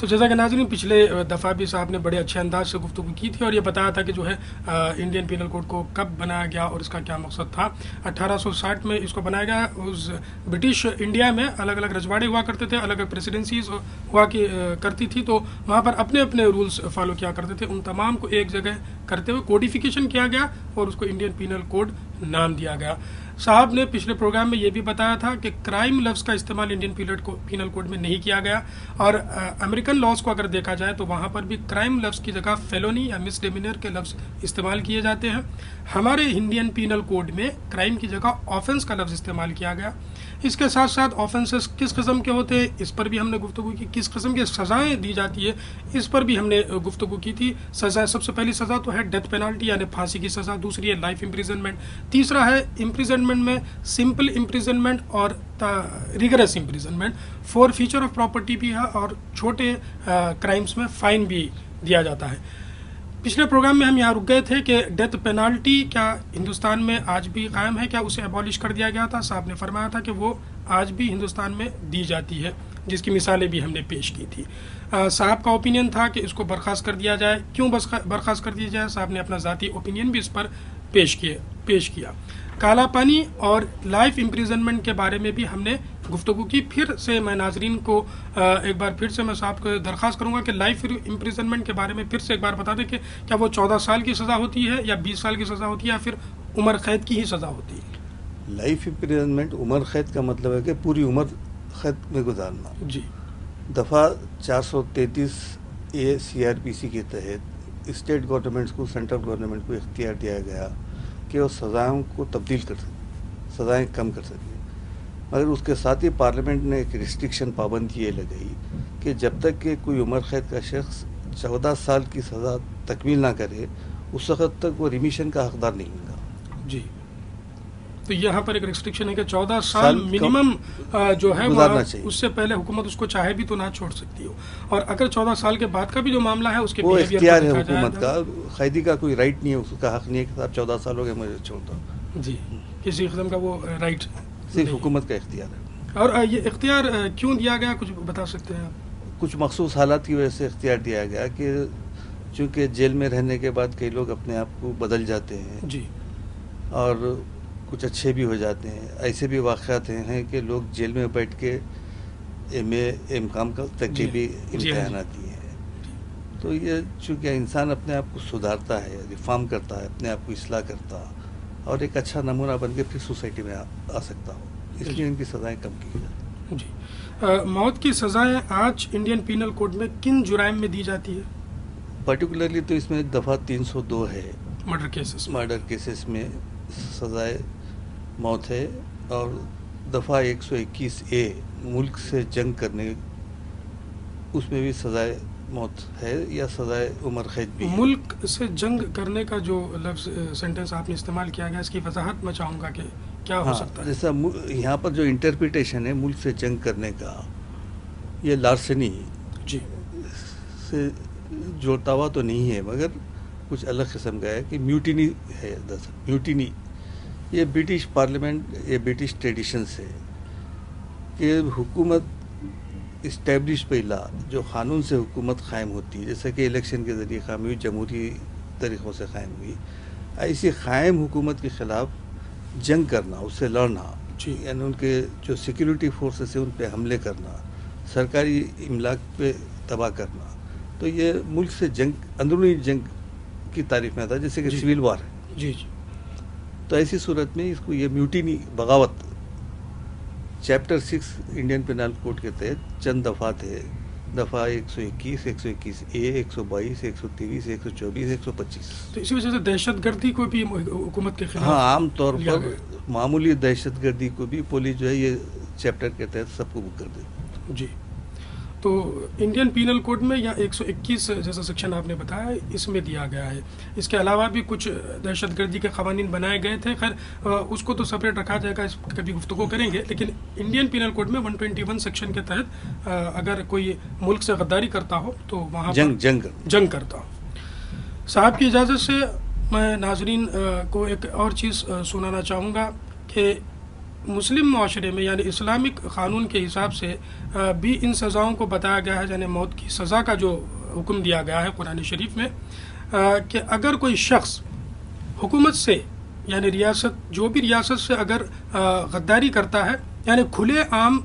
تو جیسا کہ ناظرین پچھلے دفعہ بھی صاحب نے بڑے اچھے انداز سے گفتگو کی تھی اور یہ بتایا تھا کہ جو ہے انڈین پینل کوڈ کو کب بنایا گیا اور اس کا کیا مقصد تھا. 1860 میں اس کو بنایا گیا. اس برٹش انڈیا میں الگ الگ رجواڑے ہوا کرتے تھے, الگ الگ پریسیڈنسیز ہوا کرتی تھی, تو وہاں پر اپنے اپنے رولز فالو کیا کرتے تھے. ان تمام کو ایک جگہ کرتے ہوئے کوڈیفیکیشن کیا گیا اور اس کو انڈین پینل کوڈ نام دیا گیا. صاحب نے پچھلے پروگرام میں یہ بھی بتایا تھا کہ کرائم لفظ کا استعمال انڈین پینل کوڈ میں نہیں کیا گیا, اور امریکن لاز کو اگر دیکھا جائے تو وہاں پر بھی کرائم لفظ کی جگہ فیلونی یا مس ڈیمینر کے لفظ استعمال کیے جاتے ہیں. ہمارے انڈین پینل کوڈ میں کرائم کی جگہ آفنس کا لفظ استعمال کیا گیا. اس کے ساتھ ساتھ آفنسز کس قسم کے ہوتے ہیں اس پر بھی ہم نے گفتگو کی, کس قسم کی سزائیں دی جاتی ہے اس پر بھی ہم نے گفتگو کی تھی. سزا سب سے پہلی سزا تو ہے ڈیتھ پینالٹی یعنی پھانسی کی سزا, دوسری ہے لائف امپریزنمنٹ, تیسرا ہے امپریزنمنٹ میں سمپل امپریزنمنٹ اور rigorous imprisonment, four feature of property بھی ہے اور چھوٹے کرائمز میں فائن بھی دیا جاتا ہے. پچھلے پروگرام میں ہم یہاں رک گئے تھے کہ ڈیتھ پینالٹی کیا ہندوستان میں آج بھی قائم ہے, کیا اسے ابالش کر دیا گیا تھا؟ صاحب نے فرمایا تھا کہ وہ آج بھی ہندوستان میں دی جاتی ہے, جس کی مثالیں بھی ہم نے پیش کی تھی. صاحب کا اوپینین تھا کہ اس کو برخاست کر دیا جائے. کیوں برخاست کر دیا جائے؟ صاحب نے اپنا ذاتی اوپینین بھی اس پر پیش کیا. کالا پانی اور لائف امپریزنمنٹ کے بارے میں بھی ہم نے گفتگو کی. پھر سے میں ناظرین کو ایک بار پھر سے میں صاحب کو درخواست کروں گا کہ لائف امپریزنمنٹ کے بارے میں پھر سے ایک بار بتا دیں کہ کیا وہ 14 سال کی سزا ہوتی ہے یا 20 سال کی سزا ہوتی ہے یا پھر عمر قید کی ہی سزا ہوتی ہے؟ لائف امپریزنمنٹ عمر قید کا مطلب ہے کہ پوری عمر قید میں گزارنا. جی. دفعہ 433 اے CRPC کے تحت اسٹیٹ گورنمنٹس کو, سینٹرل گورنمنٹ کو اختیار دیا گیا کہ وہ سزاؤں کو تبدیل کر سکے, سزائیں کم کر سکے. مگر اس کے ساتھ ہی پارلیمنٹ نے ایک ریسٹرکشن پابندی یہ لگائی کہ جب تک کہ کوئی عمر قید کا شخص 14 سال کی سزا تکمیل نہ کرے اس وقت تک وہ ریمیشن کا حقدار نہیں ہوگا. جی. تو یہاں پر ایک ریسٹرکشن ہے کہ 14 سال منیمم جو ہے اس سے پہلے حکومت اس کو چاہے بھی تو نہ چھوڑ سکتی ہو, اور اگر 14 سال کے بعد کا بھی جو معاملہ ہے اس کے وہ اختیار ہے حکومت کا, قیدی کا کوئی رائٹ نہیں ہے, اس کا حق نہیں ہے کہ صاحب 14 سال ہو گئے مجھے چھوڑ دو. جی, کسی قسم کا وہ رائٹ صرف حکومت کا اختیار ہے. اور یہ اختیار کیوں دیا گیا کچھ بتا سکتے ہیں آپ؟ کچھ مخصوص حالات کی وجہ سے اختیار دیا گیا کہ چونکہ جیل میں رہنے کے بعد کئی لوگ اپنے آپ کو بدل جاتے ہیں. جی. اور کچھ اچھے بھی ہو جاتے ہیں. ایسے بھی واقعات ہیں کہ لوگ جیل میں بیٹھ کے MCOM تک کے بھی امتحانات دیے ہیں. تو یہ چونکہ انسان اپنے آپ کو سدھارتا ہے, ریفارم کرتا ہے, اپنے آپ کو اصلاح کرتا اور ایک اچھا نمونہ بن کے پھر سوسائٹی میں آ سکتا ہو, اس لیے ان کی سزائیں کم کی جاتی ہیں. جی. موت کی سزائیں آج انڈین پینل کوڈ میں کن جرائم میں دی جاتی ہے؟ پرٹیکولرلی تو اس میں دفعہ 302 ہے, مرڈر کیسز میں سزائے موت ہے, اور دفعہ 121A ملک سے جنگ کرنے اس میں بھی سزائے موت ہے یا سزائے عمر قید بھی ہے. ملک سے جنگ کرنے کا جو لفظ سینٹنس آپ نے استعمال کیا گیا اس کی وضاحت میں چاہوں گا کہ کیا ہو سکتا ہے. جیسا یہاں پر جو انٹرپریٹیشن ہے ملک سے جنگ کرنے کا, یہ لارسنی جی سے جوڑتا ہوا تو نہیں ہے مگر کچھ الگ قسم کا ہے کہ میوٹینی ہے. میوٹینی یہ برٹش پارلیمنٹ, یہ برٹش ٹریڈیشن سے کہ حکومت اسٹیبلش پہلا جو قانون سے حکومت قائم ہوتی ہے, جیسا کہ الیکشن کے ذریعے قائم ہوئی, جمہوری طریقوں سے قائم ہوئی, ایسی قائم حکومت کے خلاف جنگ کرنا, اس سے لڑنا, یعنی ان کے جو سیکیورٹی فورسز ہیں ان پہ حملے کرنا, سرکاری املاک پہ تباہ کرنا, تو یہ ملک سے جنگ, اندرونی جنگ کی تعریف میں تھا, جیسے کہ سول وار ہے. جی. تو ایسی صورت میں اس کو یہ میوٹینی, بغاوت, چیپٹر 6 انڈین پینل کوڈ کے تحت چند دفعات ہے, دفعہ 121, 121A, 122, 123, 124, 125. تو اسی وجہ سے دہشت گردی کو بھی حکومت کے خلاف, ہاں, عام طور پر معمولی دہشت گردی کو بھی پولیس جو ہے یہ چیپٹر کے تحت سب کو بک کر دے. جی. تو انڈین پینل کوڈ میں یا 121 جیسا سیکشن آپ نے بتایا اس میں دیا گیا ہے. اس کے علاوہ بھی کچھ دہشت گردی کے قوانین بنائے گئے تھے, خیر اس کو تو سپریٹ رکھا جائے گا, اس کبھی گفتگو کریں گے. لیکن انڈین پینل کوڈ میں 121 سیکشن کے تحت اگر کوئی ملک سے غداری کرتا ہو تو وہاں جنگ کرتا ہو. صاحب کی اجازت سے میں ناظرین کو ایک اور چیز سنانا چاہوں گا کہ مسلم معاشرے میں یعنی اسلامک قانون کے حساب سے بھی ان سزاؤں کو بتایا گیا ہے، یعنی موت کی سزا کا جو حکم دیا گیا ہے قرآن شریف میں، کہ اگر کوئی شخص حکومت سے یعنی ریاست جو بھی ریاست سے اگر غداری کرتا ہے یعنی کھلے عام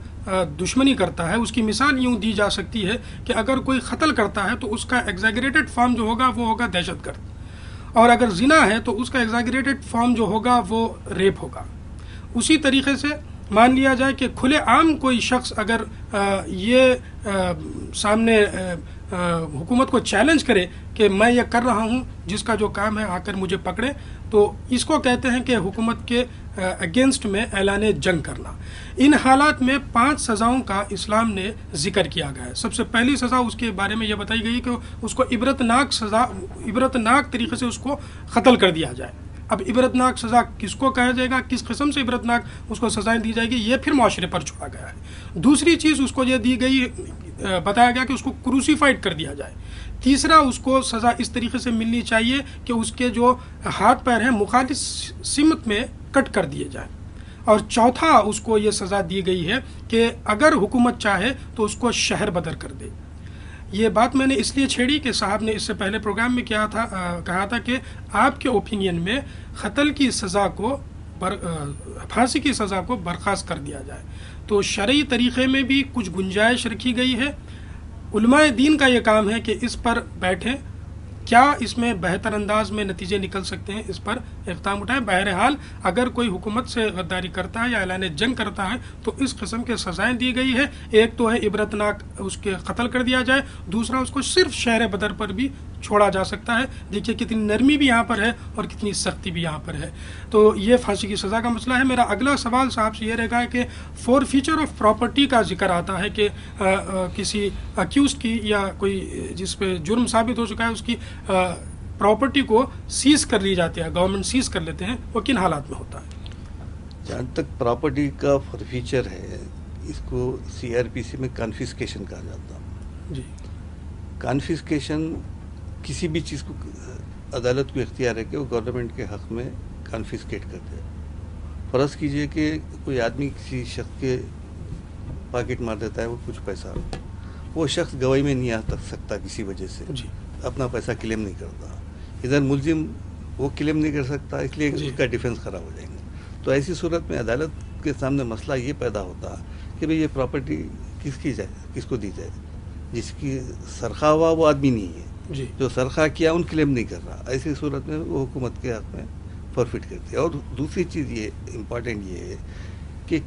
دشمنی کرتا ہے، اس کی مثال یوں دی جا سکتی ہے کہ اگر کوئی قتل کرتا ہے تو اس کا ایگزیگریٹڈ فارم جو ہوگا وہ ہوگا دہشت گرد، اور اگر زنا ہے تو اس کا ایگزیگریٹڈ فارم جو ہوگا وہ ریپ ہوگا۔ اسی طریقے سے مان لیا جائے کہ کھلے عام کوئی شخص اگر یہ سامنے حکومت کو چیلنج کرے کہ میں یہ کر رہا ہوں جس کا جو کام ہے آ کر مجھے پکڑے، تو اس کو کہتے ہیں کہ حکومت کے اگینسٹ میں اعلان جنگ کرنا۔ ان حالات میں 5 سزاؤں کا اسلام نے ذکر کیا گیا ہے۔ سب سے پہلی سزا اس کے بارے میں یہ بتائی گئی کہ اس کو عبرتناک طریقے سے اس کو قتل کر دیا جائے۔ اب عبرتناک سزا کس کو کہا جائے گا، کس قسم سے عبرتناک اس کو سزائیں دی جائے گی، یہ پھر معاشرے پر چھوڑا گیا ہے۔ دوسری چیز اس کو یہ دی گئی، بتایا گیا کہ اس کو کروسیفائڈ کر دیا جائے۔ تیسرا، اس کو سزا اس طریقے سے ملنی چاہیے کہ اس کے جو ہاتھ پیر ہیں مخالف سمت میں کٹ کر دیے جائیں۔ اور چوتھا، اس کو یہ سزا دی گئی ہے کہ اگر حکومت چاہے تو اس کو شہر بدر کر دے۔ یہ بات میں نے اس لیے چھیڑی کہ صاحب نے اس سے پہلے پروگرام میں کہا تھا کہ آپ کے اوپینین میں قتل کی سزا کو پھانسی کی سزا کو برخاست کر دیا جائے، تو شرعی طریقے میں بھی کچھ گنجائش رکھی گئی ہے۔ علماء دین کا یہ کام ہے کہ اس پر بیٹھیں، کیا اس میں بہتر انداز میں نتیجے نکل سکتے ہیں، اس پر اقدام اٹھائیں۔ بہرحال اگر کوئی حکومت سے غداری کرتا ہے یا اعلان جنگ کرتا ہے تو اس قسم کے سزائیں دی گئی ہے۔ ایک تو ہے عبرتناک اس کے قتل کر دیا جائے، دوسرا اس کو صرف شہر بدر پر بھی چھوڑا جا سکتا ہے۔ دیکھیے کتنی نرمی بھی یہاں پر ہے اور کتنی سختی بھی یہاں پر ہے۔ تو یہ پھانسی کی سزا کا مسئلہ ہے۔ میرا اگلا سوال صاحب سے یہ رہے گا کہ فور فیچر آف پراپرٹی کا ذکر آتا ہے کہ کسی اکیوزڈ کی یا کوئی جس پہ جرم ثابت ہو چکا ہے اس کی پراپرٹی کو سیز کر لی جاتی ہے، گورنمنٹ سیز کر لیتے ہیں، وہ کن حالات میں ہوتا ہے؟ جہاں تک پراپرٹی کا فیچر ہے، اس کو CRPC میں کانفسکیشن کہا جاتا ہے۔ جی، کانفسکیشن کسی بھی چیز کو عدالت کو اختیار ہے کہ وہ گورنمنٹ کے حق میں کانفسکیٹ کر دے۔ فرض کیجئے کہ کوئی آدمی کسی شخص کے پاکٹ مار دیتا ہے وہ کچھ پیسہ، وہ شخص گواہی میں نہیں آ سکتا کسی وجہ سے، جی، اپنا پیسہ کلیم نہیں کرتا، ادھر ملزم وہ کلیم نہیں کر سکتا، اس لیے جی، اس کا ڈیفنس خراب ہو جائیں گے۔ تو ایسی صورت میں عدالت کے سامنے مسئلہ یہ پیدا ہوتا کہ بھئی یہ پراپرٹی کس کی جائے، کس کو دی جائے؟ جس کی سرخہ ہوا وہ آدمی نہیں ہے، جی، جو سرخہ کیا ان کلیم نہیں کر رہا، ایسی صورت میں وہ حکومت کے حق میں فورفٹ کرتی ہے۔ اور دوسری چیز یہ امپورٹنٹ یہ ہے کہ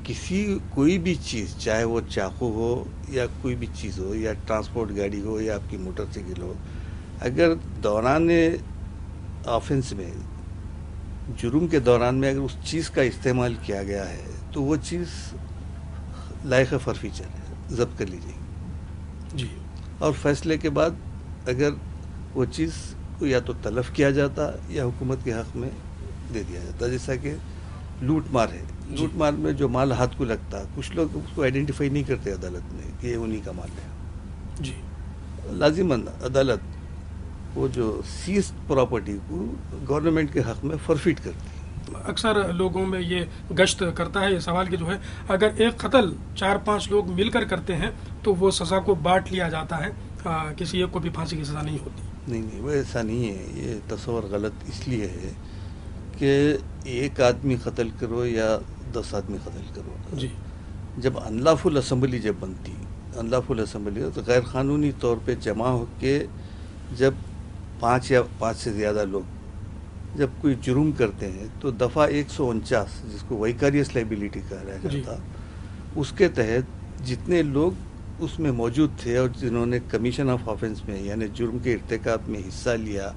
کوئی بھی چیز، چاہے وہ چاقو ہو یا کوئی بھی چیز ہو یا ٹرانسپورٹ گاڑی ہو یا آپ کی موٹر سائیکل ہو، اگر دوران آفنس میں، جرم کے دوران میں اگر اس چیز کا استعمال کیا گیا ہے تو وہ چیز لائق فارفیچر ہے، ضبط کر لی جائے گی۔ جی، اور فیصلے کے بعد اگر وہ چیز کو یا تو تلف کیا جاتا یا حکومت کے حق میں دے دیا جاتا، جیسا کہ لوٹ مار ہے۔ لوٹ مار میں جو مال ہاتھ کو لگتا، کچھ لوگ اس کو آئیڈینٹیفائی نہیں کرتے عدالت میں کہ یہ انہی کا مال ہے، جی، لازماً عدالت وہ جو سیز پراپرٹی کو گورنمنٹ کے حق میں فورفیٹ کرتی ہے۔ اکثر لوگوں میں یہ گشت کرتا ہے یہ سوال کہ جو ہے اگر ایک قتل 4-5 لوگ مل کر کرتے ہیں تو وہ سزا کو بانٹ لیا جاتا ہے، کسی ایک کو بھی پھانسی کی سزا نہیں ہوتی۔ نہیں، وہ ایسا نہیں ہے، یہ تصور غلط اس لیے ہے کہ ایک آدمی قتل کرو یا 10 آدمی قتل کرو، جی، جب انلافل اسمبلی جب بنتی، انلافل اسمبلی تو غیر قانونی طور پہ جمع ہو کے جب 5 یا 5 سے زیادہ لوگ جب کوئی جرم کرتے ہیں تو دفعہ 149 جس کو ویکاریس لائبلٹی کہا جاتا، اس کے تحت جتنے لوگ اس میں موجود تھے اور جنہوں نے کمیشن آف آفنس میں یعنی جرم کے ارتکاب میں حصہ لیا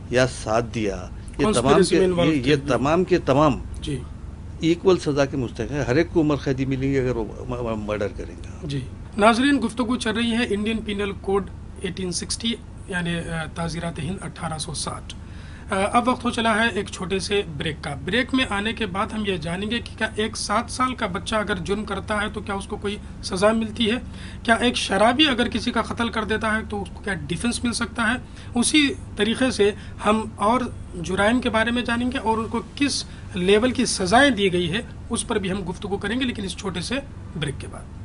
یا ساتھ دیا، یہ تمام کے تمام جی، ایکول سزا کے مستحق ہیں۔ ہر ایک کو عمر قیدی ملیں گی اگر وہ مرڈر کریں گے۔ جی، ناظرین، گفتگو چل رہی ہے انڈین پینل کوڈ 1860 یعنی تعزیرات ہند 1860۔ اب وقت ہو چلا ہے ایک چھوٹے سے بریک کا. بریک میں آنے کے بعد ہم یہ جانیں گے کہ کیا ایک 7 سال کا بچہ اگر جرم کرتا ہے تو کیا اس کو کوئی سزا ملتی ہے؟ کیا ایک شرابی اگر کسی کا قتل کر دیتا ہے تو اس کو کیا ڈیفنس مل سکتا ہے؟ اسی طریقے سے ہم اور جرائم کے بارے میں جانیں گے اور ان کو کس لیول کی سزائیں دی گئی ہے اس پر بھی ہم گفتگو کریں گے، لیکن اس چھوٹے سے بریک کے بعد.